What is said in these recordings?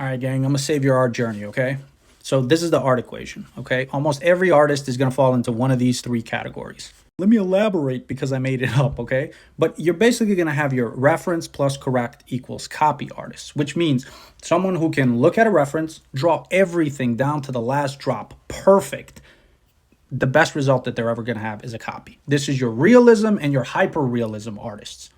All right, gang, I'm gonna save your art journey, okay? So this is the art equation, okay? Almost every artist is gonna fall into one of these three categories. Let me elaborate because I made it up, okay? But you're basically gonna have your reference plus correct equals copy artist, which means someone who can look at a reference, draw everything down to the last drop, perfect. The best result that they're ever gonna have is a copy. This is your realism and your hyper realism artists.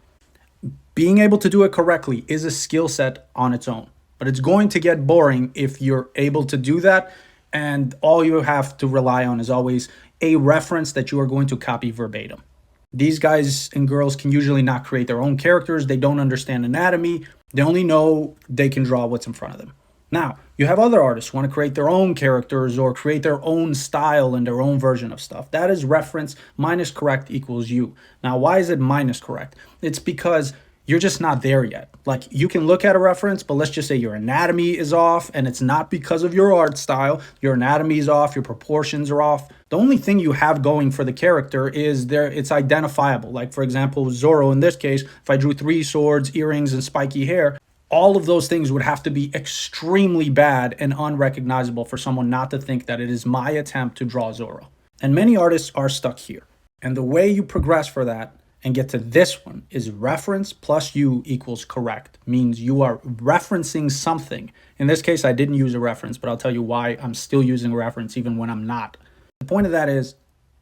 Being able to do it correctly is a skill set on its own, but it's going to get boring if you're able to do that. And all you have to rely on is always a reference that you are going to copy verbatim. These guys and girls can usually not create their own characters. They don't understand anatomy. They only know they can draw what's in front of them. Now, you have other artists who want to create their own characters or create their own style and their own version of stuff. That is reference minus correct equals you. Now, why is it minus correct? It's because you're just not there yet. Like, you can look at a reference, but let's just say your anatomy is off, and it's not because of your art style. Your anatomy is off, your proportions are off. The only thing you have going for the character is it's identifiable. Like, for example, Zoro in this case, if I drew 3 swords, earrings, and spiky hair, all of those things would have to be extremely bad and unrecognizable for someone not to think that it is my attempt to draw Zoro. And many artists are stuck here. And the way you progress for that and get to this one is reference plus you equals correct. Means you are referencing something. In this case, I didn't use a reference, but I'll tell you why I'm still using a reference even when I'm not. The point of that is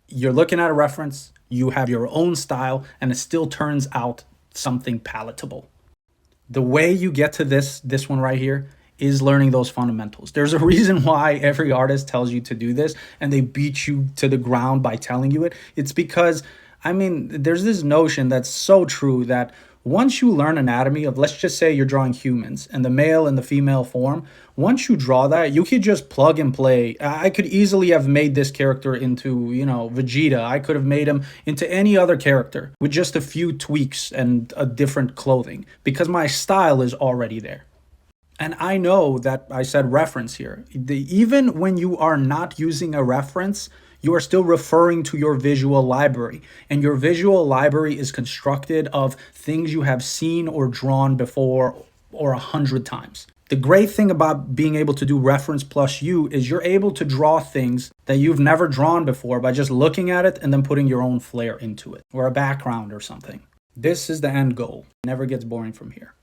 you're looking at a reference, you have your own style, and it still turns out something palatable. The way you get to this one right here is learning those fundamentals. There's a reason why every artist tells you to do this and they beat you to the ground by telling you it. It's because, I mean, there's this notion that's so true that once you learn anatomy of, let's just say you're drawing humans and the male and the female form, once you draw that, you could just plug and play. I could easily have made this character into, Vegeta. I could have made him into any other character with just a few tweaks and a different clothing because my style is already there. And I know that I said reference here. Even when you are not using a reference, you are still referring to your visual library. And your visual library is constructed of things you have seen or drawn before or 100 times. The great thing about being able to do reference plus you is you're able to draw things that you've never drawn before by just looking at it and then putting your own flair into it or a background or something. This is the end goal. It never gets boring from here.